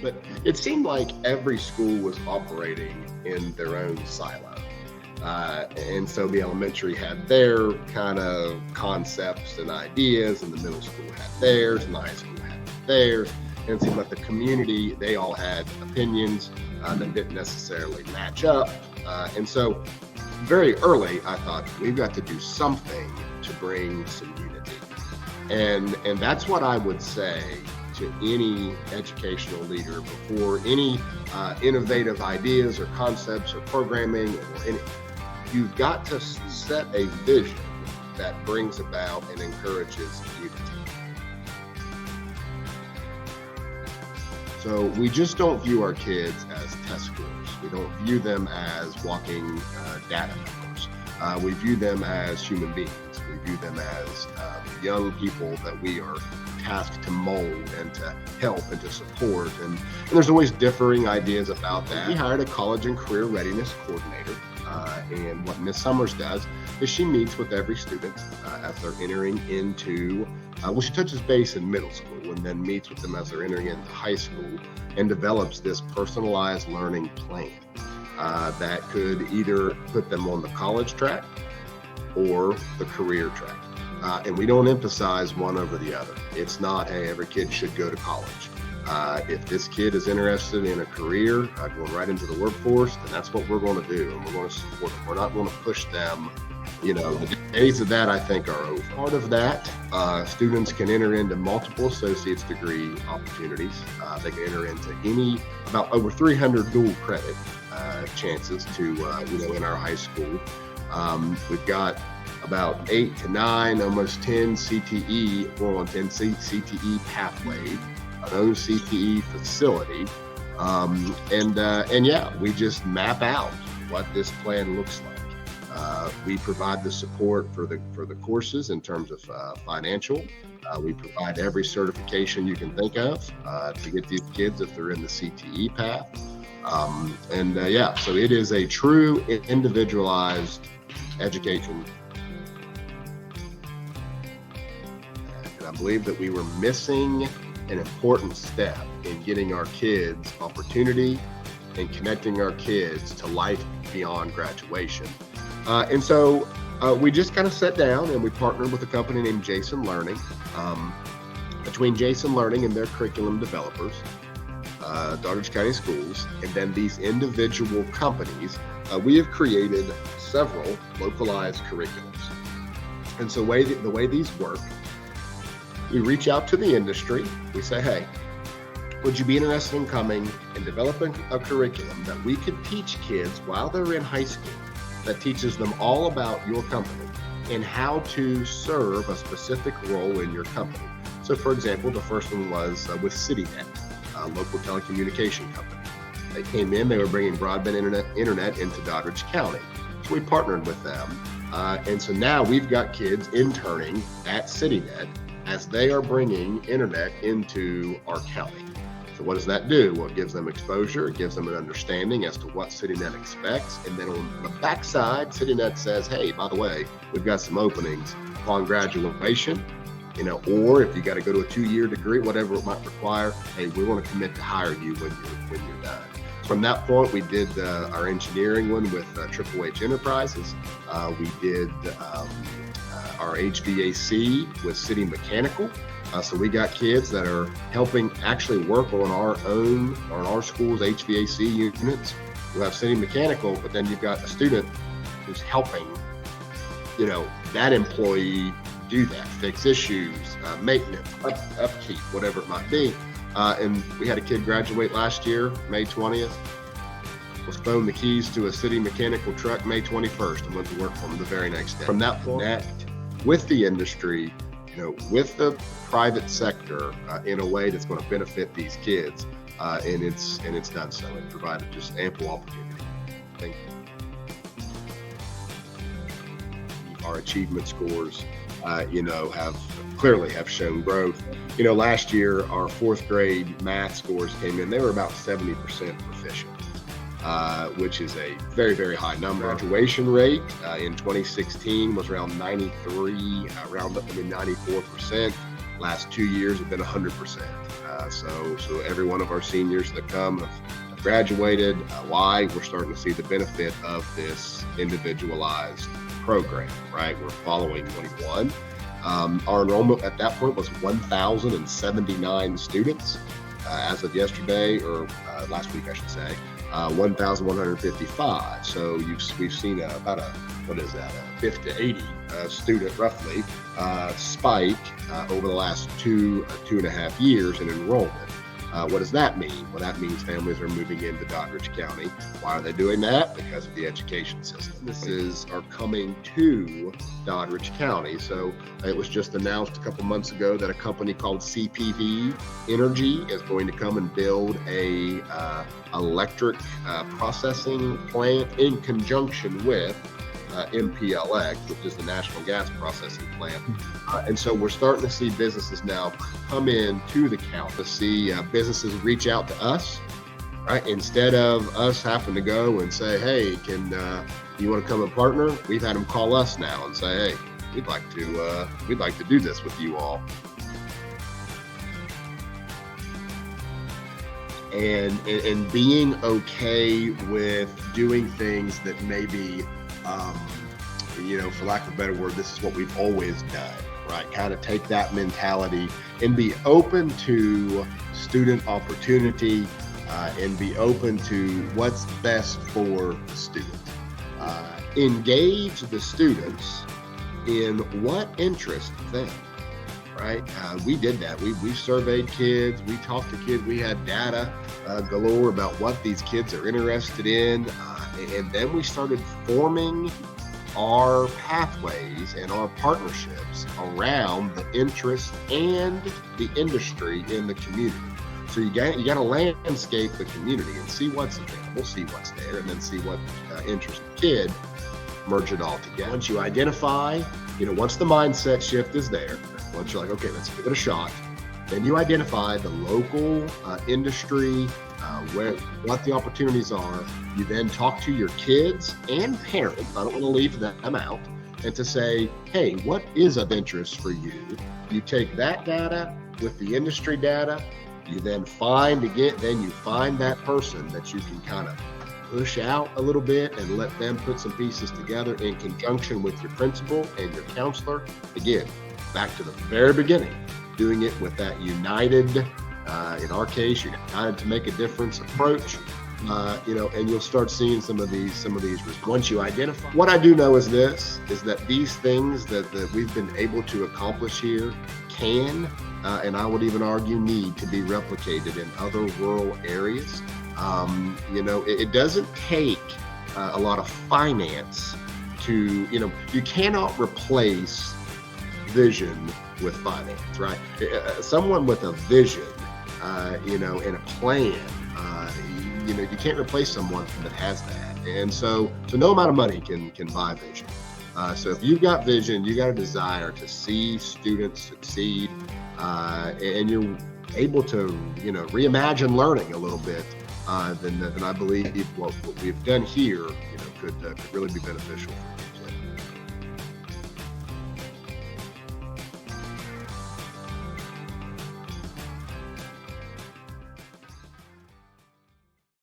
But it seemed like every school was operating in their own silo. And so the elementary had their kind of concepts and ideas, and the middle school had theirs, and the high school had theirs. And it seemed like the community, they all had opinions that didn't necessarily match up. And so very early, I thought, we've got to do something to bring some unity. And that's what I would say to any educational leader before any innovative ideas or concepts or programming or anything. You've got to set a vision that brings about and encourages unity. So we just don't view our kids as test scores. We don't view them as walking data numbers. We view them as human beings. We view them as young people that we are tasked to mold and to help and to support. And there's always differing ideas about that. We hired a college and career readiness coordinator. And what Ms. Summers does is she meets with every student as they're entering into, she touches base in middle school and then meets with them as they're entering into high school and develops this personalized learning plan that could either put them on the college track or the career track. And we don't emphasize one over the other. It's not, hey, every kid should go to college. If this kid is interested in a career, going right into the workforce, then that's what we're going to do, and we're going to support them. We're not going to push them. The days of that, I think, are over. Part of that, students can enter into multiple associate's degree opportunities. They can enter into about over 300 dual credit chances to, in our high school. We've got about 8 to 9, almost 10 CTE, 410 CTE pathways. Our own CTE facility, we just map out what this plan looks like. We provide the support for the courses in terms of financial. We provide every certification you can think of to get these kids if they're in the CTE path. So it is a true individualized education. And I believe that we were missing an important step in getting our kids opportunity and connecting our kids to life beyond graduation. We just kind of sat down and we partnered with a company named Jason Learning. Between Jason Learning and their curriculum developers, Doddridge County Schools, and then these individual companies, we have created several localized curriculums. And so the way these work, we reach out to the industry. We say, hey, would you be interested in coming and developing a curriculum that we could teach kids while they're in high school that teaches them all about your company and how to serve a specific role in your company? So, for example, the first one was with CityNet, a local telecommunication company. They came in, they were bringing broadband internet into Doddridge County. So we partnered with them. And so now we've got kids interning at CityNet as they are bringing internet into our county. So what does that do? Well, it gives them exposure, it gives them an understanding as to what CityNet expects, and then on the backside, CityNet says, hey, by the way, we've got some openings upon graduation, or if you got to go to a 2-year degree, whatever it might require, hey, we want to commit to hire you when you're done. From that point, we did our engineering one with Triple H Enterprises. We did our HVAC with City Mechanical. So we got kids that are helping actually work on our school's HVAC units. We have City Mechanical, but then you've got a student who's helping, that employee do that, fix issues, maintenance, upkeep, whatever it might be. And we had a kid graduate last year, May 20th, was thrown the keys to a City Mechanical truck May 21st and went to work for them the very next day. From that point, with the industry, with the private sector in a way that's going to benefit these kids, and it's done so. It provided just ample opportunity. Thank you. Our achievement scores, have shown growth. Last year our 4th grade math scores came in; they were about 70% proficient. Which is a very, very high number. Graduation rate in 2016 was around 94%. Last 2 years have been 100%. So every one of our seniors that come have graduated. Why? We're starting to see the benefit of this individualized program, right? We're following 21. Our enrollment at that point was 1,079 students. As of yesterday, or last week, I should say, 1,155. So we've seen about a 50 to 80 student roughly spike over the last 2.5 years in enrollment. What does that mean? Well, that means families are moving into Doddridge County. Why are they doing that? Because of the education system. Businesses are coming to Doddridge County. So it was just announced a couple months ago that a company called CPV Energy is going to come and build a electric processing plant in conjunction with MPLX, which is the National Gas Processing Plant. And so we're starting to see businesses now come in to the county, to see businesses reach out to us, right? Instead of us having to go and say, hey, can you want to come and partner? We've had them call us now and say, hey, we'd like to do this with you all. And being okay with doing things that maybe for lack of a better word, this is what we've always done, right? Kind of take that mentality and be open to student opportunity and be open to what's best for the student. Engage the students in what interests them, right? We did that. We surveyed kids. We talked to kids. We had data galore about what these kids are interested in. And then we started forming our pathways and our partnerships around the interests and the industry in the community. So you got to landscape the community and see what's available, see what's there, and then see what interests the kid, merge it all together. Once you identify, once the mindset shift is there, once you're like, okay, let's give it a shot, then you identify the local industry, what the opportunities are. You then talk to your kids and parents. I don't want to leave them out. And to say, hey, what is of interest for you? You take that data with the industry data. You then find that person that you can kind of push out a little bit and let them put some pieces together in conjunction with your principal and your counselor. Again, back to the very beginning, doing it with that united, in our case, united to make a difference approach, and you'll start seeing some of these once you identify. What I do know is that these things that we've been able to accomplish here can, and I would even argue need to be replicated in other rural areas. It doesn't take a lot of finance to, you cannot replace vision with finance, right? Someone with a vision, and a plan, you can't replace someone that has that. And so no amount of money can buy vision. So if you've got vision, you got a desire to see students succeed, and you're able to, reimagine learning a little bit, then I believe what we've done here, could really be beneficial for you.